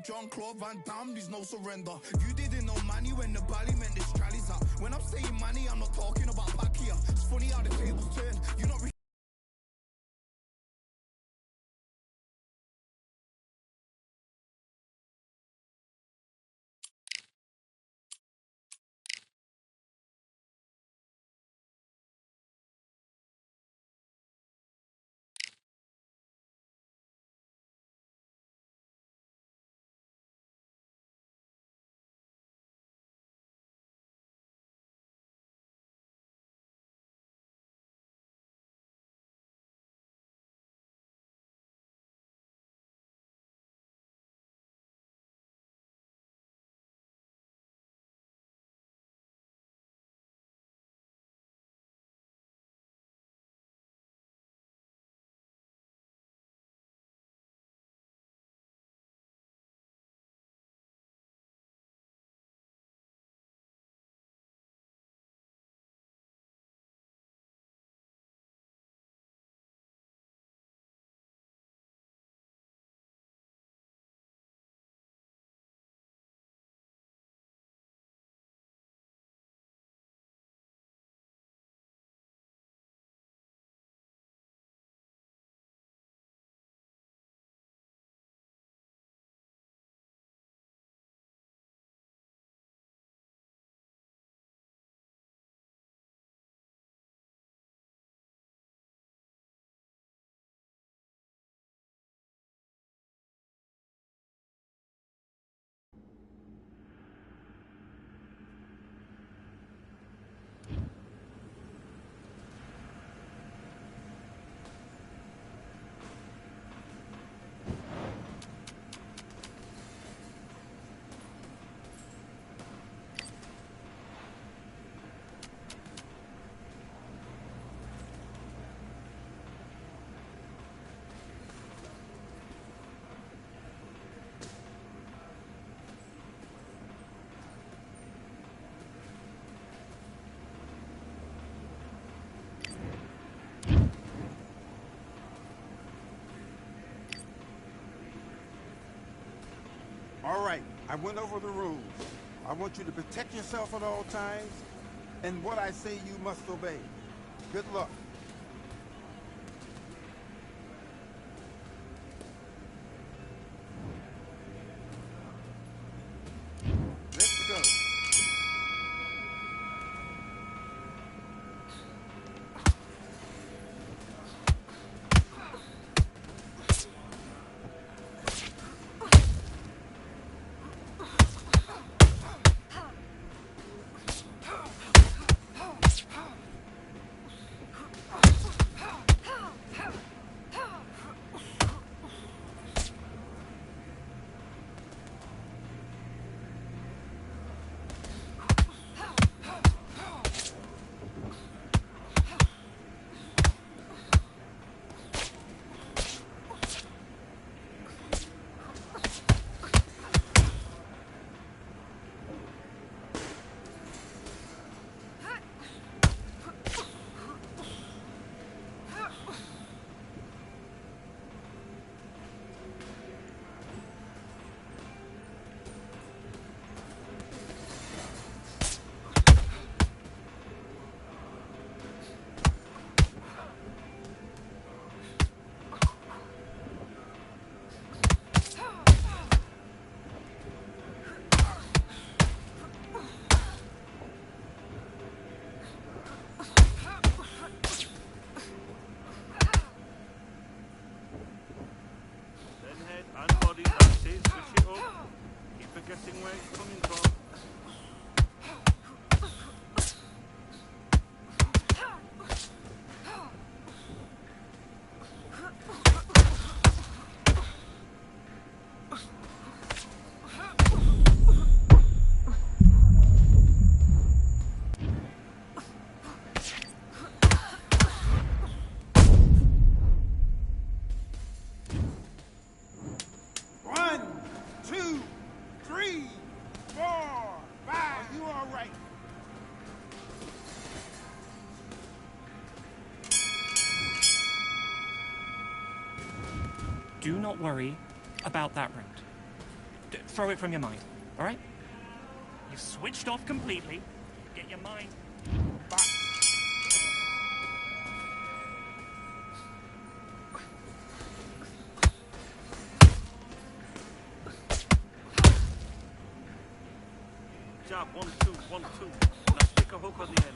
Jean-Claude Van Damme, there's no surrender. You didn't know money when the bally meant this trallies up. When I'm saying money, I'm not talking about back here. It's funny how the tables turn. You're not All right, I went over the rules. I want you to protect yourself at all times, and what I say you must obey. Good luck. Let's go. Forgetting where it's coming from. Do not worry about that route. throw it from your mind, all right? You've switched off completely. Get your mind back. Jab, 1, 2, 1, 2. Now stick a hook on the end.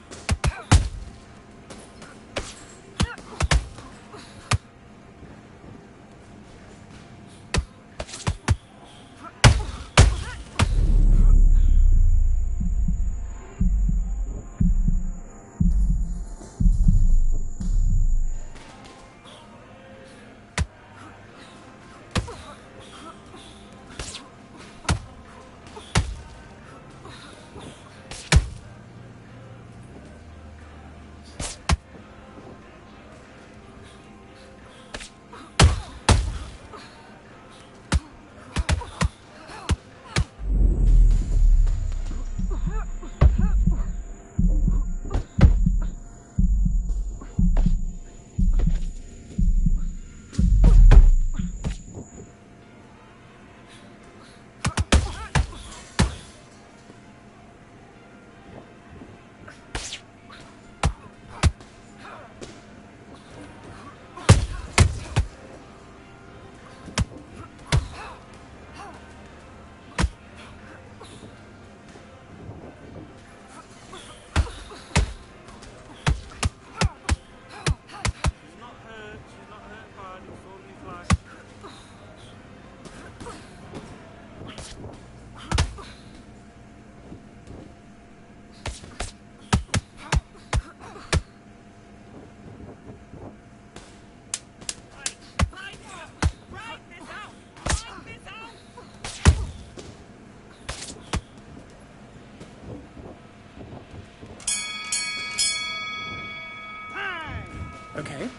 Okay.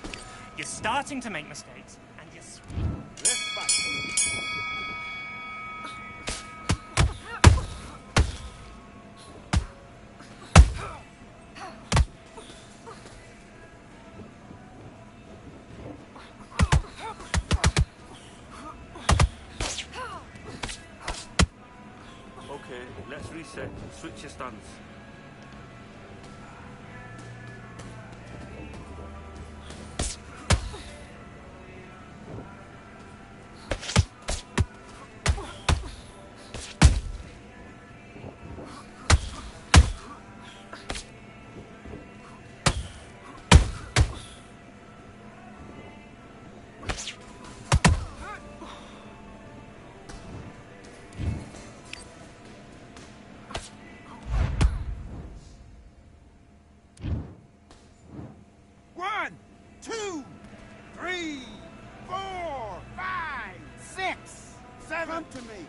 You're starting to make mistakes, and you're... Okay, let's reset. Switch your stance. One, two, 3, 4, 5, 6, 7. Come to me.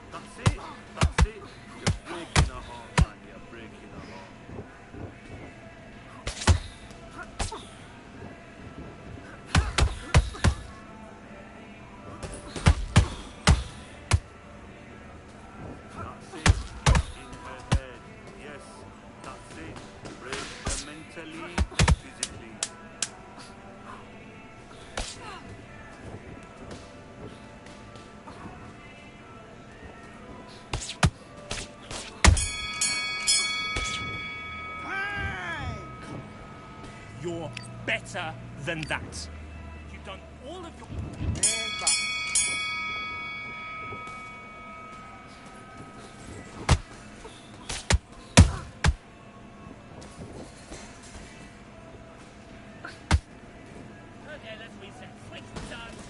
That's it. You're breaking her heart, man. You're breaking her heart. That's it. In her head. Yes, that's it. Break her mentally, physically. You're better than that. You've done all of your... And back. Okay, let's reset. Switch stance.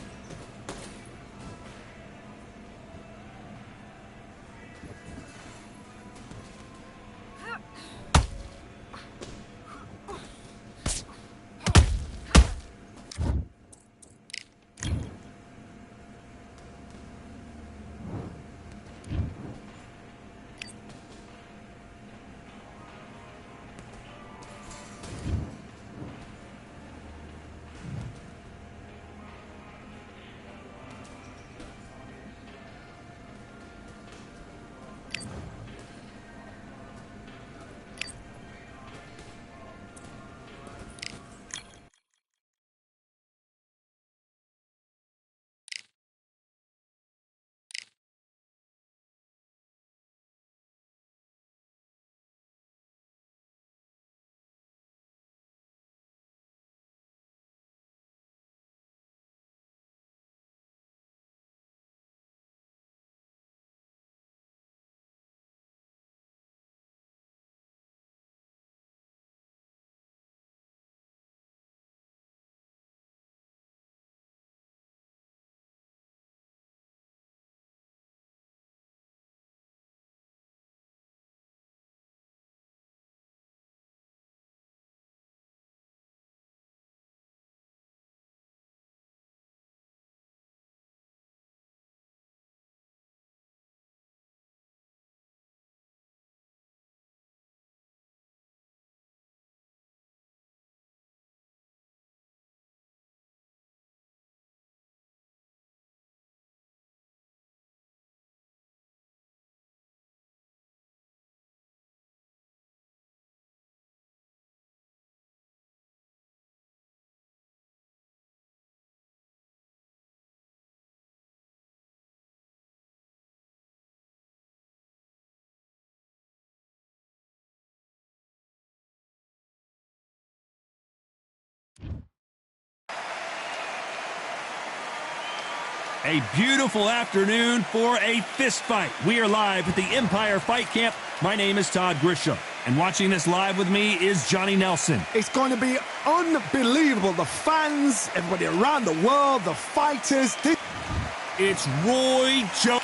A beautiful afternoon for a fist fight. We are live at the Empire Fight Camp. My name is Todd Grisham, and watching this live with me is Johnny Nelson. It's going to be unbelievable. The fans, everybody around the world, the fighters. It's Roy Jones.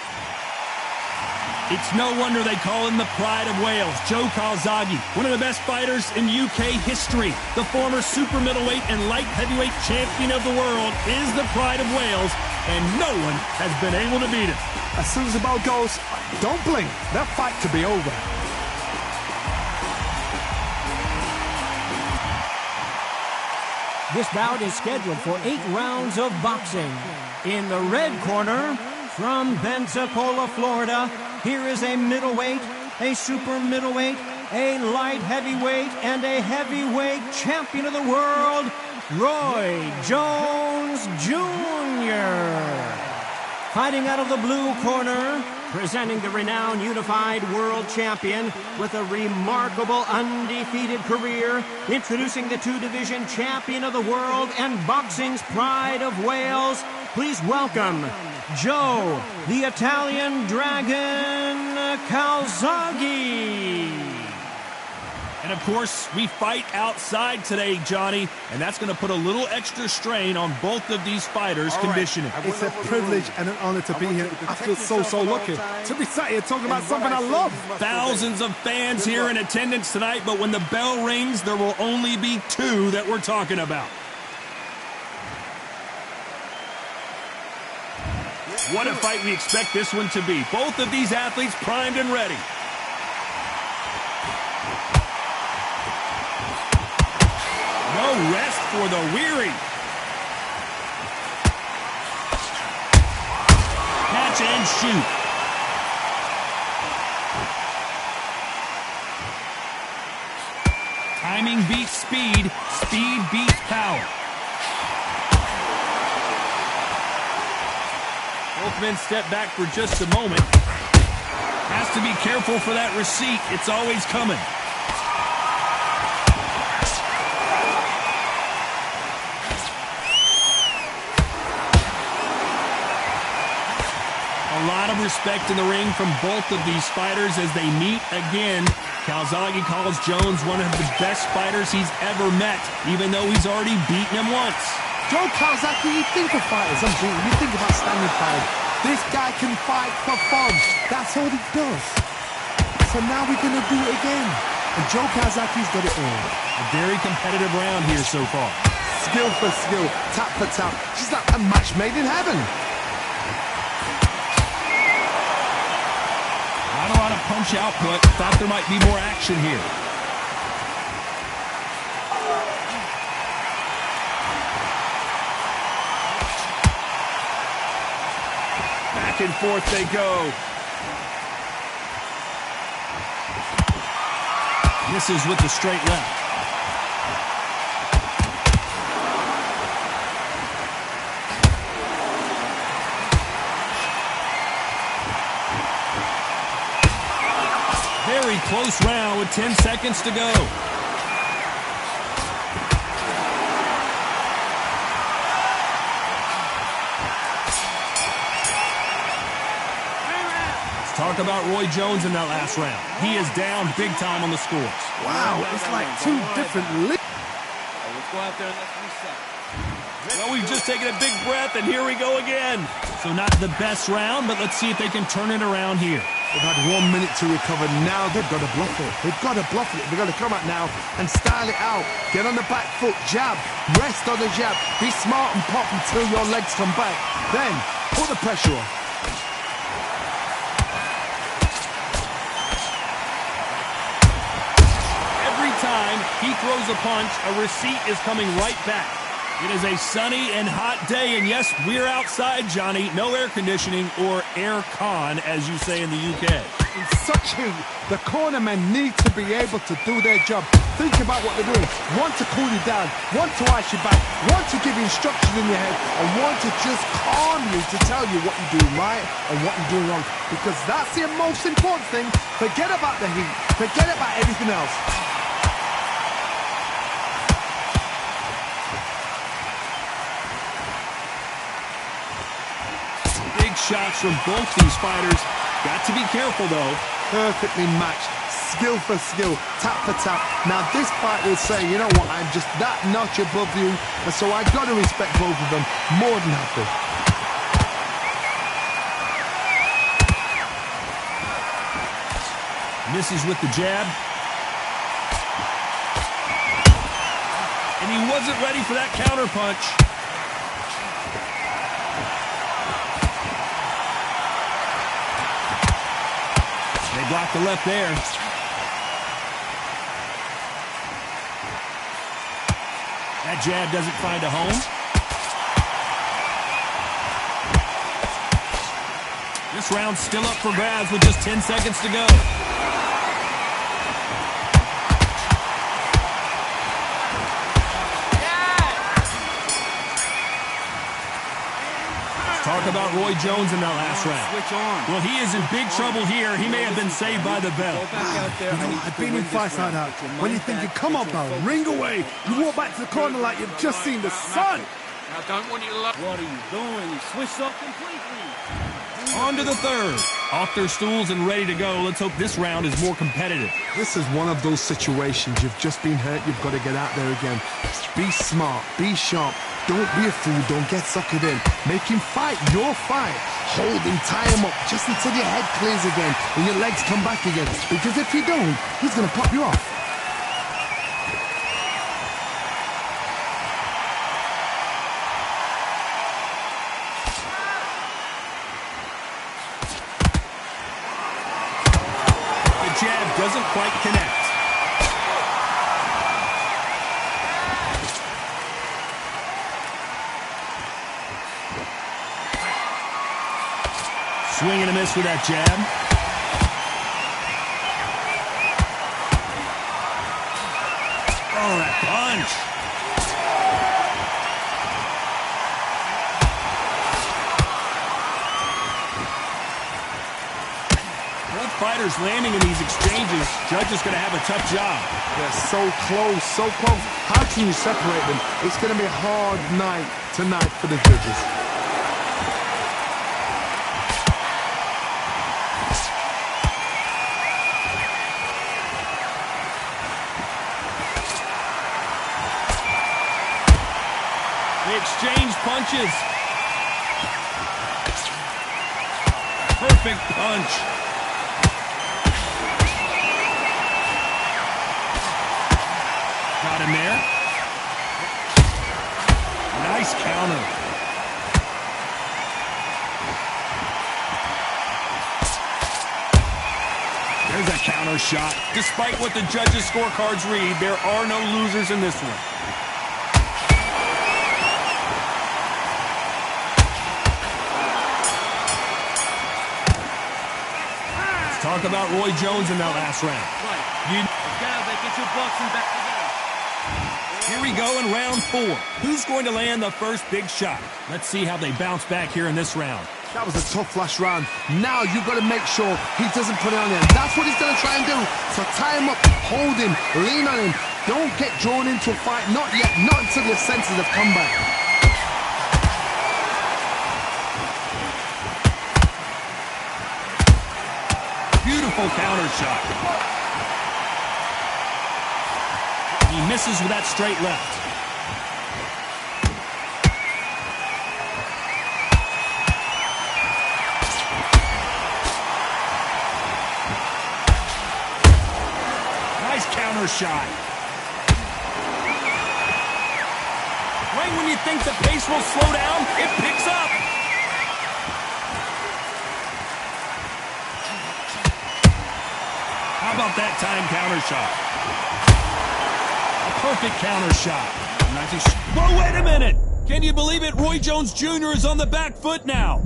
It's no wonder they call him the Pride of Wales. Joe Calzaghe, one of the best fighters in UK history. The former super middleweight and light heavyweight champion of the world is the Pride of Wales, and no one has been able to beat him. As soon as the bell goes, don't blink. That fight could be over. This bout is scheduled for 8 rounds of boxing. In the red corner, from Pensacola, Florida, here is a middleweight, a super middleweight, a light heavyweight, and a heavyweight champion of the world, Roy Jones Jr. Fighting out of the blue corner, presenting the renowned unified world champion with a remarkable undefeated career, introducing the 2-division champion of the world and boxing's Pride of Wales, please welcome Joe, the Italian Dragon Calzaghe. And of course, we fight outside today, Johnny, and that's going to put a little extra strain on both of these fighters' conditioning. It's a privilege and an honor to be here. I feel so lucky to be sat here talking about something I love. Thousands of fans here in attendance tonight, but when the bell rings, there will only be 2 that we're talking about. What a fight we expect this one to be. Both of these athletes primed and ready. No rest for the weary. Catch and shoot. Timing beats speed. Speed beats power. Both men step back for just a moment. Has to be careful for that receipt. It's always coming. A lot of respect in the ring from both of these fighters as they meet again. Calzaghe calls Jones one of the best fighters he's ever met, even though he's already beaten him once. Joe Calzaghe, you think of fighters, you think about standing fight. This guy can fight for fun. That's all he does. So now we're going to do it again. And Joe Calzaghe's got it all. A very competitive round here so far. Skill for skill, tap for tap. Just like a match made in heaven. Not a lot of punch output. Thought there might be more action here. Back and forth they go. Misses with the straight left. Very close round with 10 seconds to go. Let's talk about Roy Jones in that last round. He is down big time on the scores. Wow, it's like 2 different leagues. Let's go out there and let's reset. Well, we've just taken a big breath, and here we go again. So not the best round, but let's see if they can turn it around here. They've had 1 minute to recover. Now they've got to bluff it. They've got to bluff it. They've got to come out now and style it out. Get on the back foot, jab, rest on the jab. Be smart and pop until your legs come back. Then put the pressure on. Every time he throws a punch, a receipt is coming right back. It is a sunny and hot day, and yes, we're outside, Johnny. No air conditioning or air con, as you say in the UK. In such heat, the cornermen need to be able to do their job. Think about what they're doing. One to cool you down, one to ice you back, one to give you instructions in your head, and one to just calm you to tell you what you're doing right and what you're doing wrong. Because that's the most important thing. Forget about the heat. Forget about everything else. big shots from both these fighters. Got to be careful, though. Perfectly matched. Skill for skill, tap for tap. Now this fight will say, you know what, I'm just that notch above you, and so I got to respect both of them more than happy. Misses with the jab. And he wasn't ready for that counter punch. They blocked the left there. That jab doesn't find a home. This round's still up for grabs with just 10 seconds to go. Talk about Roy Jones in that last round. Well, he is in big trouble here. He may have been saved by the bell. I've been in fights like that. When you're thinking, come on, pal, ring away. You walk back to the corner like you've just seen the sun. I don't want you to look. What are you doing? You switched off completely. On to the third. Off their stools and ready to go. Let's hope this round is more competitive. This is one of those situations. You've just been hurt. You've got to get out there again. Be smart. Be sharp. Don't be a fool. Don't get suckered in. Make him fight your fight. Hold him, tie him up just until your head clears again and your legs come back again. Because if you don't, he's going to pop you off. The jab doesn't quite connect. Swing and a miss with that jab. Oh, that punch. Both fighters landing in these exchanges. Judge is going to have a tough job. They're so close, so close. How can you separate them? It's going to be a hard night tonight for the judges. They exchange punches. Perfect punch. Got him there. Nice counter. There's a counter shot. Despite what the judges' scorecards read, there are no losers in this one. Talk about Roy Jones in that last round. Get your boxing back together. Here we go in round 4. Who's going to land the first big shot? Let's see how they bounce back here in this round. That was a tough last round. Now you've got to make sure he doesn't put it on there. That's what he's going to try and do. So tie him up, hold him, lean on him. Don't get drawn into a fight. Not yet. Not until your senses have come back. Beautiful counter shot. He misses with that straight left. Nice counter shot. Right when you think the pace will slow down, it picks up. How about that time counter shot? A perfect counter shot. Whoa, wait a minute! Can you believe it? Roy Jones Jr. is on the back foot now.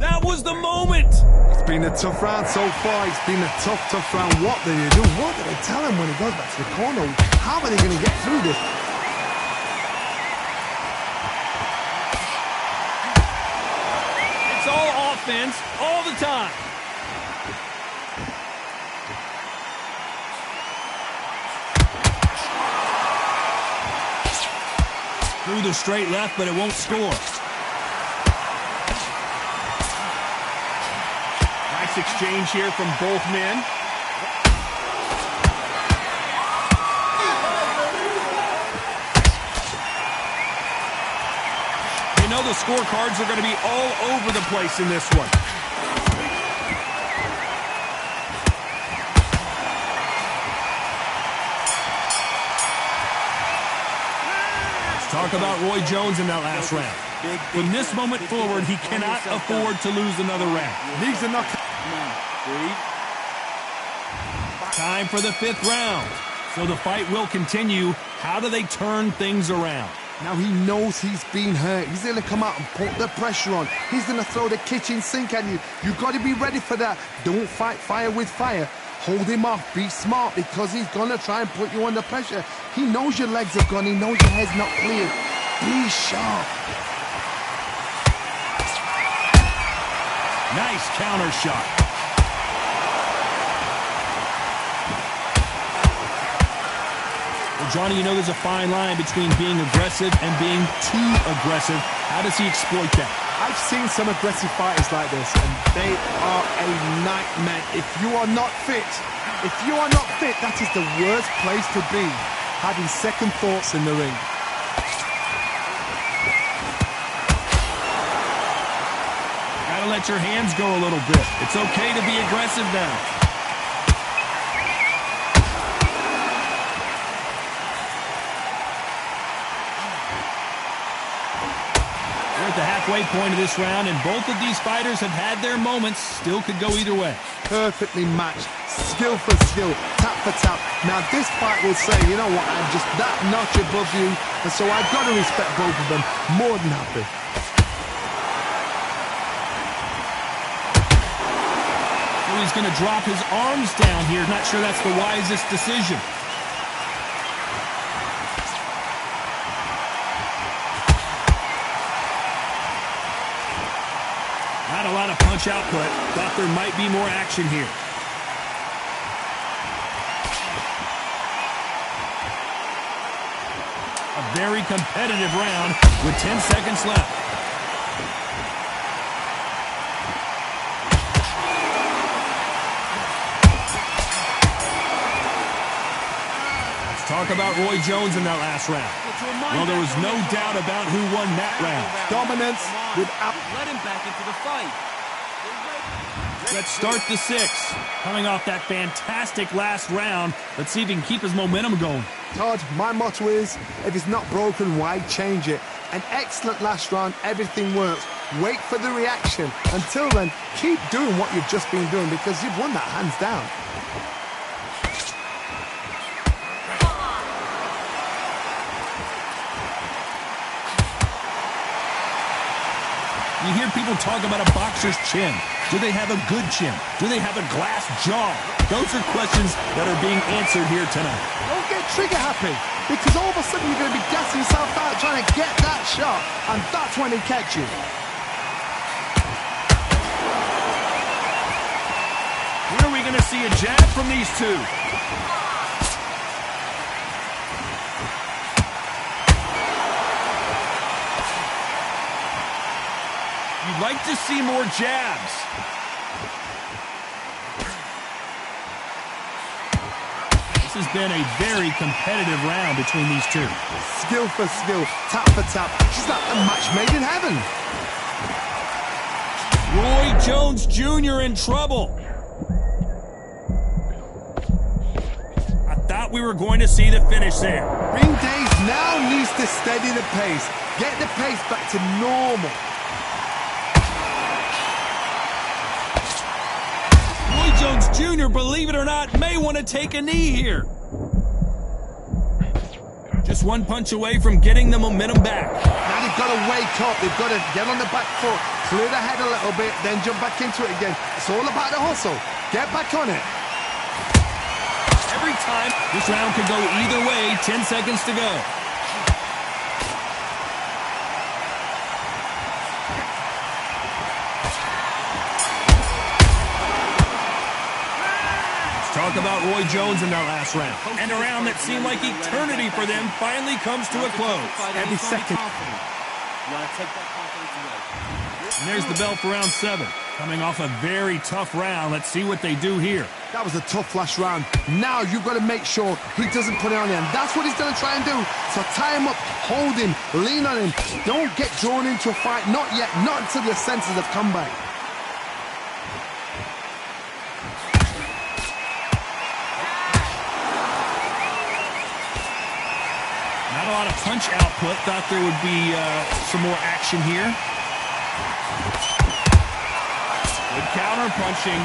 That was the moment! It's been a tough round so far. It's been a tough round. What do they do? What do they tell him when he goes back to the corner? How are they going to get through this? It's all offense, all the time. Through the straight left, but it won't score. Nice exchange here from both men. You know the scorecards are going to be all over the place in this one. Let's talk about Roy Jones in that last round. From this moment forward, he cannot afford to lose another round. Needs a knock. Time for the 5th round. So the fight will continue. How do they turn things around? Now he knows he's been hurt. He's going to come out and put the pressure on. He's going to throw the kitchen sink at you. You've got to be ready for that. Don't fight fire with fire. Hold him off. Be smart because he's going to try and put you under pressure. He knows your legs are gone. He knows your head's not cleared. Be sharp. Nice counter shot. Well, Johnny, you know there's a fine line between being aggressive and being too aggressive. How does he exploit that? I've seen some aggressive fighters like this, and they are a nightmare. If you are not fit, that is the worst place to be, having second thoughts in the ring. Gotta let your hands go a little bit. It's okay to be aggressive now. We're at the halfway point of this round, and both of these fighters have had their moments. Still could go either way. Perfectly matched, skill for skill, tap for tap. Now this fight will say, you know what, I'm just that notch above you, and so I've got to respect both of them. More than happy. He's going to drop his arms down here. Not sure that's the wisest decision. Not a lot of punch output. Thought there might be more action here. A very competitive round with 10 seconds left. Talk about Roy Jones in that last round. Well, there was no doubt about who won that round. Dominance without... Let him back into the fight. Let's start the 6th. Coming off that fantastic last round, let's see if he can keep his momentum going. Todd, my motto is, if it's not broken, why change it? An excellent last round, everything works. Wait for the reaction. Until then, keep doing what you've just been doing because you've won that hands down. You hear people talk about a boxer's chin. Do they have a good chin? Do they have a glass jaw? Those are questions that are being answered here tonight. Don't get trigger happy, because all of a sudden you're going to be gassing yourself out trying to get that shot, and that's when he catch you. When are we going to see a jab from these two? You'd like to see more jabs. This has been a very competitive round between these two. Skill for skill, tap for tap. It's like a match made in heaven. Roy Jones Jr. in trouble. I thought we were going to see the finish there. Ring Days now needs to steady the pace. Get the pace back to normal. Jones Jr., believe it or not, may want to take a knee here. Just one punch away from getting the momentum back. Now they've got to wake up. They've got to get on the back foot, clear the head a little bit, then jump back into it again. It's all about the hustle. Get back on it. Every time, this round could go either way. 10 seconds to go. Talk about Roy Jones in that last round. And a round that seemed like eternity for them finally comes to a close. Every second. You want to take that confidence away. And there's the bell for round 7. Coming off a very tough round. Let's see what they do here. That was a tough last round. Now you've got to make sure he doesn't put it on you. And that's what he's going to try and do. So tie him up, hold him, lean on him. Don't get drawn into a fight. Not yet. Not until your senses have come back. Not a lot of punch output. Thought there would be some more action here. Good counter punching.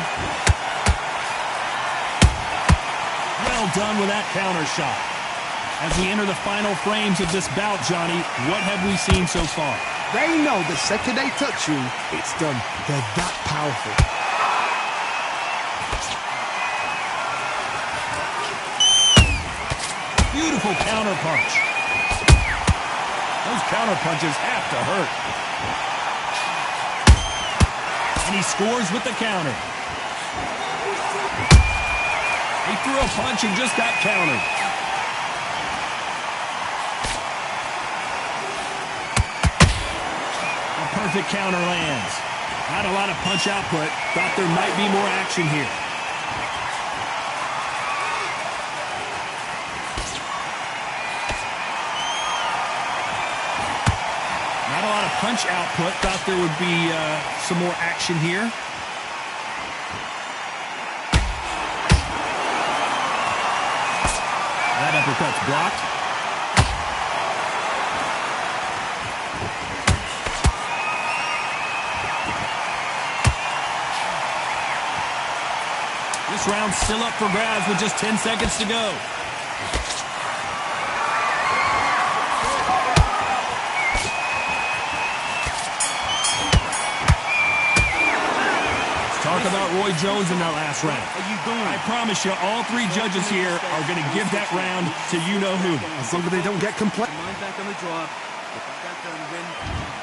Well done with that counter shot. As we enter the final frames of this bout, Johnny, what have we seen so far? They know the second they touch you, it's done. They're that powerful. Beautiful counter punch. Those counter punches have to hurt. And he scores with the counter. He threw a punch and just got countered. A perfect counter lands. Not a lot of punch output. Thought there might be more action here. Not a lot of punch output. Thought there would be some more action here. That uppercut's blocked. This round's still up for grabs with just 10 seconds to go. Talk about Roy Jones in that last round. I promise you, all 3 judges here are going to give that round to you-know-who. As long as they don't get complained.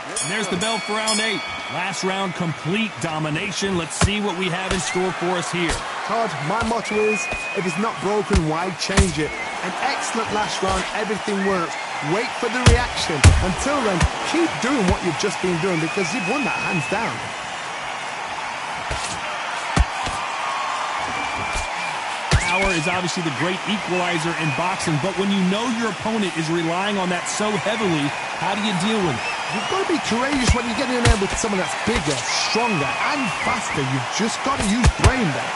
And there's the bell for round 8. Last round, complete domination. Let's see what we have in store for us here. Todd, my motto is, if it's not broken, why change it? An excellent last round, everything works. Wait for the reaction. Until then, keep doing what you've just been doing because you've won that hands down. Power is obviously the great equalizer in boxing, but when you know your opponent is relying on that so heavily, how do you deal with it? You've got to be courageous when you get in there with someone that's bigger, stronger, and faster. You've just got to use brain there.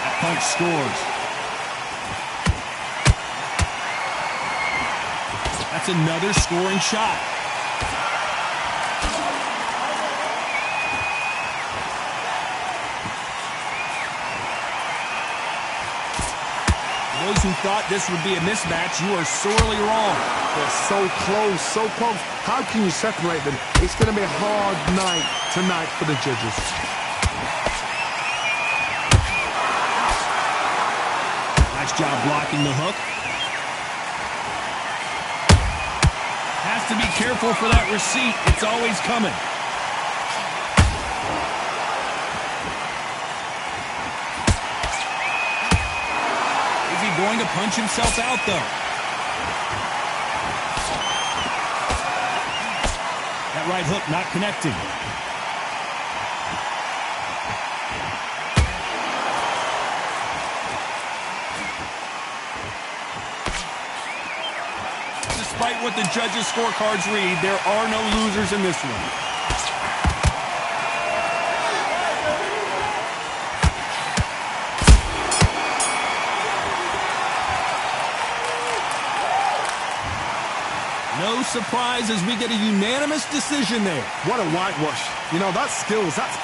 That punch scores. That's another scoring shot. Those who thought this would be a mismatch, you are sorely wrong. They're so close, so close. How can you separate them? It's going to be a hard night tonight for the judges. Nice job blocking the hook. Has to be careful for that receipt. It's always coming. Going to punch himself out, though. That right hook not connecting. Despite what the judges' scorecards read, there are no losers in this one. No surprise as we get a unanimous decision there. What a whitewash. You know, that's skills. That's